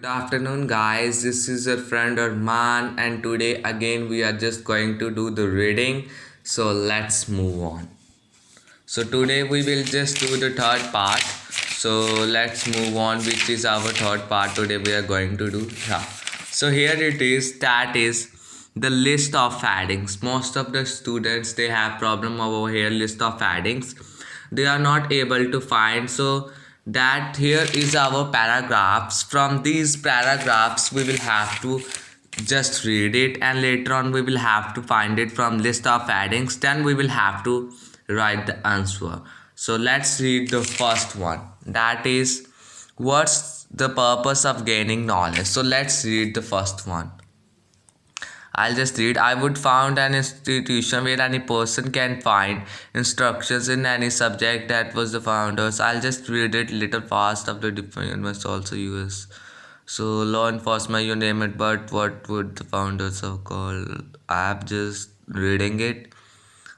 Good afternoon, guys. This is your friend Arman, and today again we are just going to do the reading. So let's move on. So today we will just do the third part. So let's move on, which is our third part. Today we are going to do. Yeah. So here it is. That is the list of headings. Most of the students they have problem over here. List of headings. They are not able to find. So that here is our paragraphs. From these paragraphs we will have to just read it, and later on we will have to find it from list of headings. Then we will have to write the answer. So let's read the first one. That is, what's the purpose of gaining knowledge? So let's read the first one. I'll just read. I would found an institution where any person can find instructions in any subject that was the founders. I'll just read it little fast. Of the different must also use. So law enforcement, you name it, but what would the founders have called? I'm just reading it.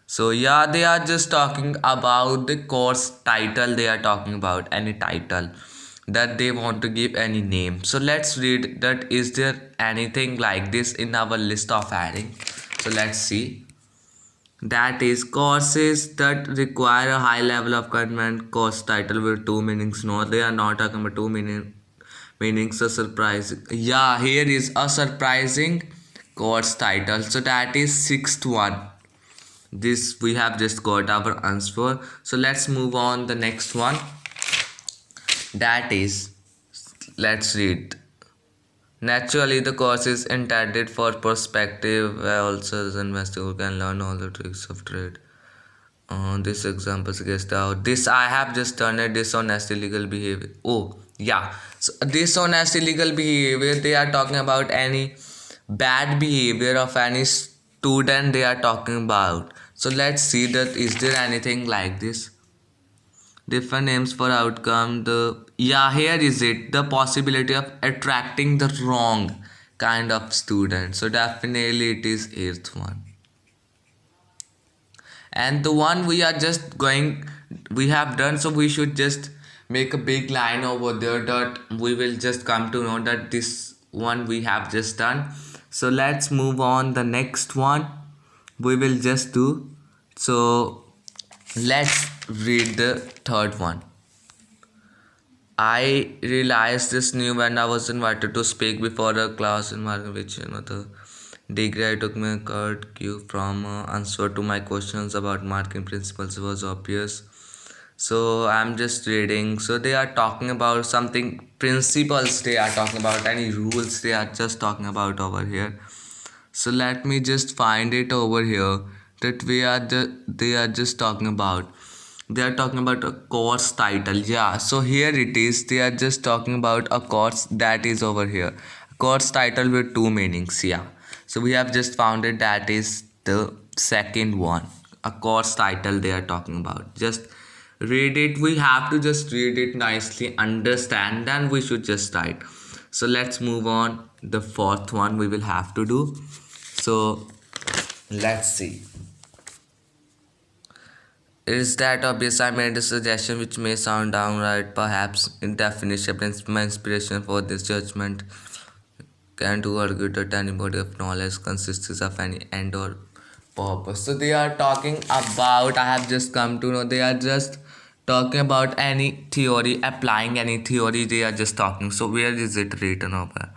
So yeah, they are just talking about the course title. They are talking about any title that they want to give any name. So let's read that. Is there anything like this in our list of heading? So let's see. That is, courses that require a high level of commitment. Course title with two meanings. No, they are not talking about two meanings. A surprising. Yeah, here is a surprising course title. So that is sixth one. This we have just got our answer. So let's move on the next one. That is, let's read. Naturally, the course is intended for prospective where also as investor can learn all the tricks of trade. This example suggests out. This I have just done a dishonest illegal behavior. Oh yeah, so dishonest illegal behavior. They are talking about any bad behavior of any student. They are talking about. So let's see that. Is there anything like this? Different names for outcome. Here is it. The possibility of attracting the wrong kind of student. So definitely it is eighth one. And the one we are just going, we have done. So we should just make a big line over there that we will just come to know that this one we have just done. So let's move on the next one. We will just do. So let's read the third one. I realized this new when I was invited to speak before a class in marketing, which the degree I took my card cue from answer to my questions about marketing principles was obvious. So I'm just reading. So they are talking about something principles. They are talking about any rules. They are just talking about over here. So let me just find it over here. That they are just talking about. They are talking about a course title. Yeah, so here it is. They are just talking about a course that is over here. Course title with two meanings. Yeah, so we have just found it. That is the second one. A course title they are talking about. Just read it. We have to just read it nicely, understand, then we should just write. So let's move on. The fourth one we will have to do. So let's see. Is that obvious? I made a suggestion which may sound downright perhaps indefinition. My inspiration for this judgment can do argue that any body of knowledge consists of any end or purpose. So they are talking about, I have just come to know, they are just talking about any theory, applying any theory. They are just talking. So where is it written over?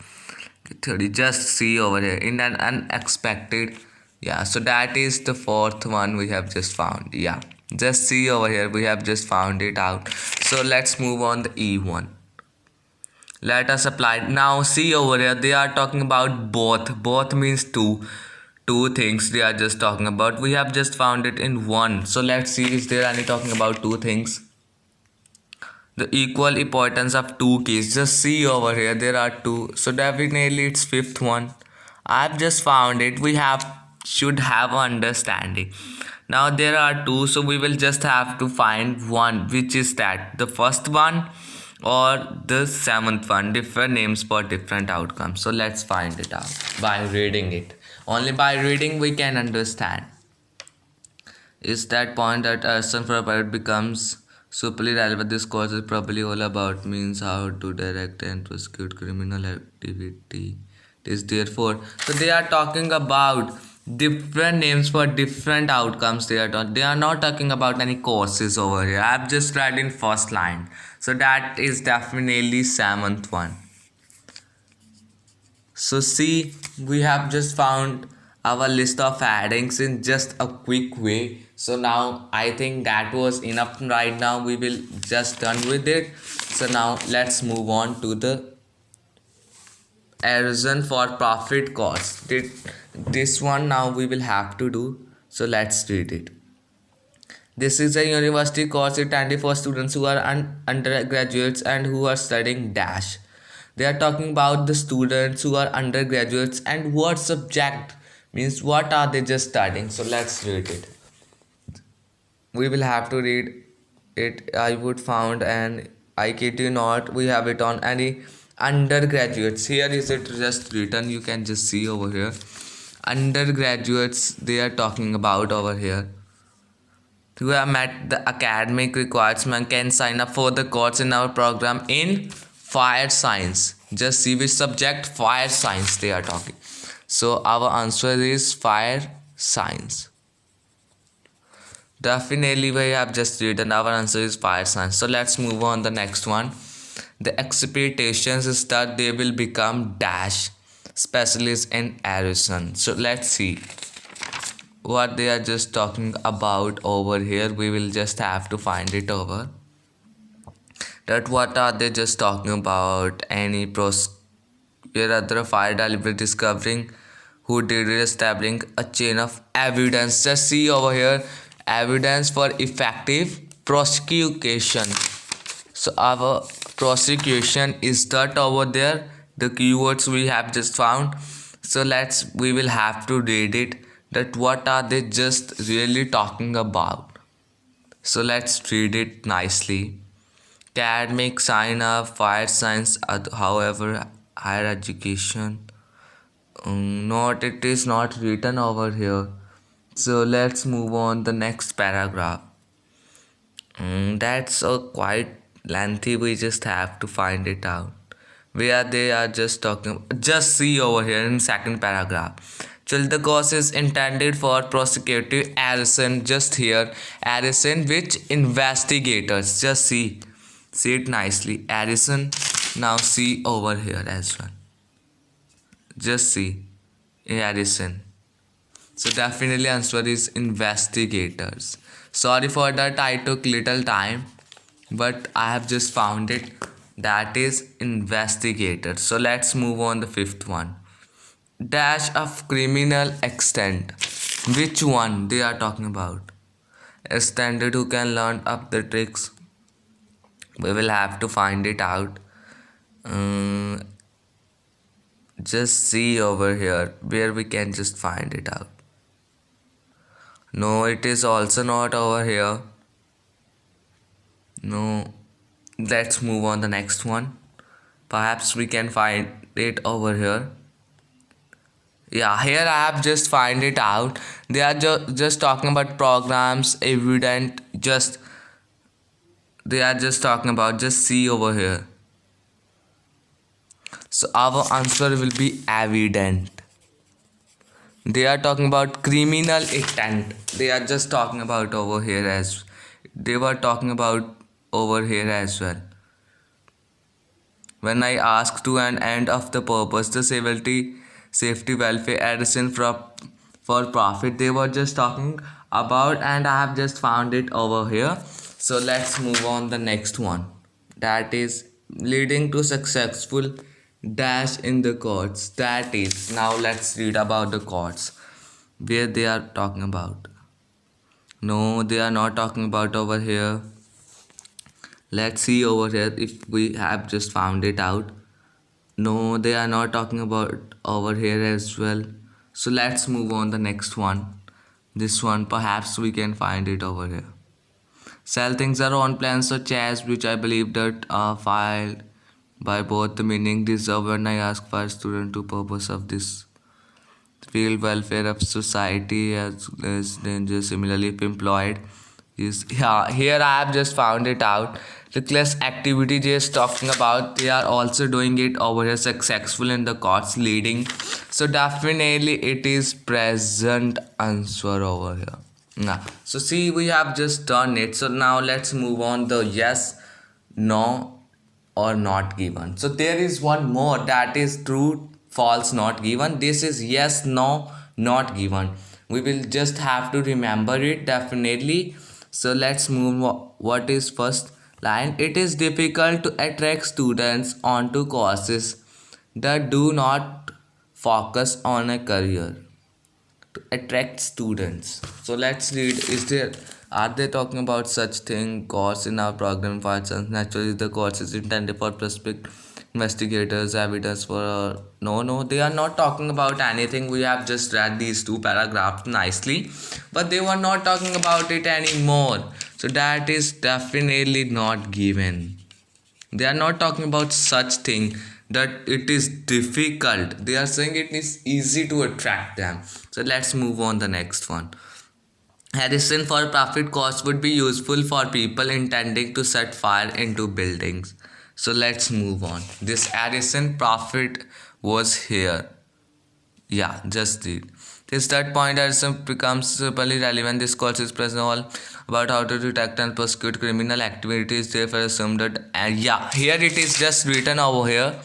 Theory, just see over here, in an unexpected. Yeah, so that is the fourth one we have just found. Yeah, just see over here, we have just found it out. So let's move on the E one. Let us apply. Now see over here, they are talking about both means two things they are just talking about. We have just found it in one. So let's see, is there any talking about two things? The equal importance of two keys. Just see over here, there are two. So definitely it's fifth one. I've just found it. We should have understanding. Now there are two, so we will just have to find one. Which is that? The first one or the seventh one? Different names for different outcomes. So let's find it out by reading it. Only by reading we can understand. Is that point that Arsene for a pirate becomes Superly relevant. This course is probably all about means how to direct and prosecute criminal activity. It is therefore, so they are talking about different names for different outcomes. They are not talking about any courses over here. I have just read in first line, so that is definitely seventh one. So see, we have just found our list of headings in just a quick way. So now I think that was enough. Right now we will just done with it. So now let's move on to the arisen for profit course. This one now we will have to do. So let's read it. This is a university course intended for students who are undergraduates and who are studying dash. They are talking about the students who are undergraduates and what subject means what are they just studying. So let's read it. We will have to read it. I would found and I kid you not, we have it on any undergraduates. Here is it just written. You can just see over here. Undergraduates they are talking about over here. Who have met the academic requirements can sign up for the course in our program in fire science. Just see which subject. Fire science they are talking. So our answer is fire science. Definitely we have just written our answer is fire science. So let's move on the next one. The expectations is that they will become dash specialists in arson. So let's see what they are just talking about over here. We will just have to find it over that what are they just talking about. Any where other fire delivery discovering who did it, establishing a chain of evidence. Just see over here, evidence for effective prosecution. So our prosecution is that over there, the keywords we have just found. So we will have to read it that what are they just really talking about. So let's read it nicely. Academic sign up fire science, however higher education. Not it is not written over here. So let's move on the next paragraph. That's a quite lengthy. We just have to find it out. Where they are just talking. Just see over here in second paragraph. The course is intended for prosecutive arson. Just here, arson which investigators. Just see it nicely. Arson. Now see over here as well. Just see arson. So definitely answer is investigators. Sorry for that, I took little time, but I have just found it. That is investigators. So let's move on the fifth one. Dash of criminal extent. Which one they are talking about? A standard who can learn up the tricks. We will have to find it out. Just see over here where we can just find it out. No, it is also not over here. No. Let's move on the next one. Perhaps we can find it over here. Yeah, here I have just find it out. They are just talking about programs, evident, they are just talking about, just see over here. So our answer will be evident. They are talking about criminal intent. They are just talking about over here as they were talking about over here as well. When I asked to an end of the purpose, the safety welfare arson for profit, they were just talking about, and I have just found it over here. So let's move on the next one. That is leading to successful dash in the courts. That is, now let's read about the courts where they are talking about. No, they are not talking about over here. Let's see over here if we have just found it out. No, they are not talking about over here as well. So let's move on the next one. This one, perhaps we can find it over here. Sell things are on plans such as which I believe that are filed by both the meaning deserve when I ask for a student to purpose of this field welfare of society as dangerous. Similarly, if employed Yes, yeah, here I have just found it out. The class activity they is talking about, they are also doing it over here successful in the course leading. So definitely it is present answer over here. Now, so see we have just done it. So now let's move on the yes, no or not given. So there is one more, that is true, false, not given. This is yes, no, not given. We will just have to remember it definitely. So let's move. What is first line? It is difficult to attract students onto courses that do not focus on a career. To attract students. So let's read. Is there, are they talking about such thing course in our program? For instance, naturally the course is intended for prospective investigators, evidence for no, they are not talking about anything. We have just read these two paragraphs nicely, but they were not talking about it anymore. So that is definitely not given. They are not talking about such thing that it is difficult. They are saying it is easy to attract them. So let's move on the next one. Harrison for profit course would be useful for people intending to set fire into buildings. So let's move on. This Harrison profit was here. Yeah, just read. This that point Harrison becomes superly relevant. This course is present all about how to detect and prosecute criminal activities. Therefore, assume that, and yeah, here it is just written over here.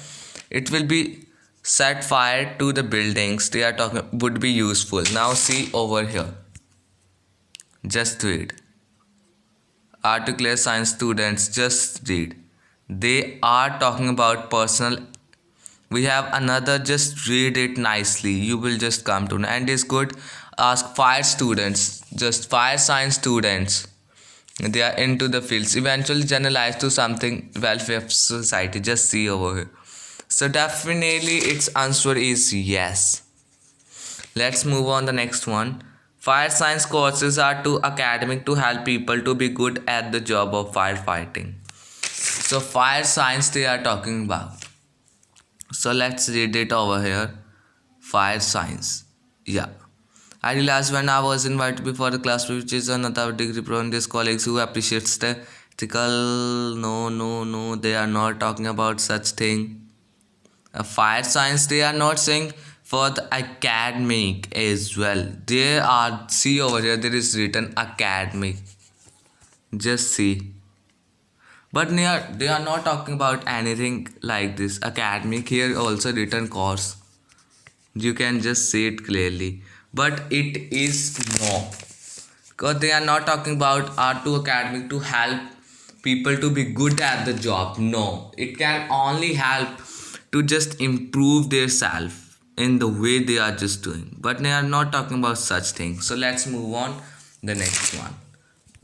It will be set fire to the buildings. They are talking would be useful. Now see over here. Just read. Article science students, just read. They are talking about personal. We have another, just read it nicely. You will just come to know. And is good. Ask fire students, just fire science students. They are into the fields. Eventually generalize to something welfare society. Just see over here. So definitely its answer is yes. Let's move on the next one. Fire science courses are too academic to help people to be good at the job of firefighting. So fire science they are talking about. So let's read it over here. Fire science. Yeah. I realized when I was invited before the class, which is another degree program, these colleagues who appreciates the ethical. No. They are not talking about such thing. Fire science they are not saying for the academic as well. There are, see over here, there is written academic. Just see. But they are not talking about anything like this. Academic here also written course. You can just see it clearly. But it is no. Because they are not talking about are too academic to help people to be good at the job. No. It can only help to just improve their self in the way they are just doing. But they are not talking about such things. So let's move on the next one.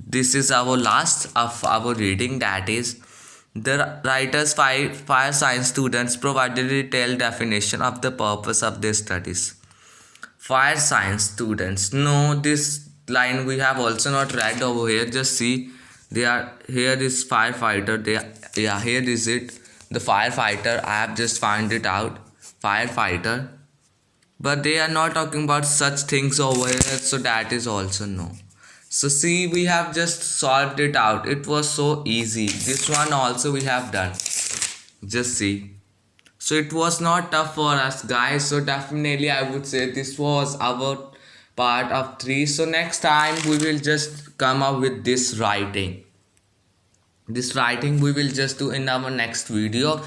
This is our last of our reading, that is the writer's fire science students provided a detailed definition of the purpose of their studies. Fire science students, no, this line we have also not read over here. Just see, they are here is firefighter. They, yeah, here is it, the firefighter. I have just found it out, firefighter. But they are not talking about such things over here, so that is also no. So see, we have just solved it out. It was so easy. This one also we have done. Just see. So it was not tough for us guys. So definitely I would say this was our part of 3. So next time we will just come up with this writing. This writing we will just do in our next video.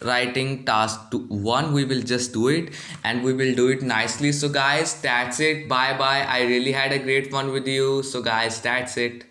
Writing task 1, we will just do it and we will do it nicely. So guys, that's it. Bye bye. I really had a great fun with you. So guys, that's it.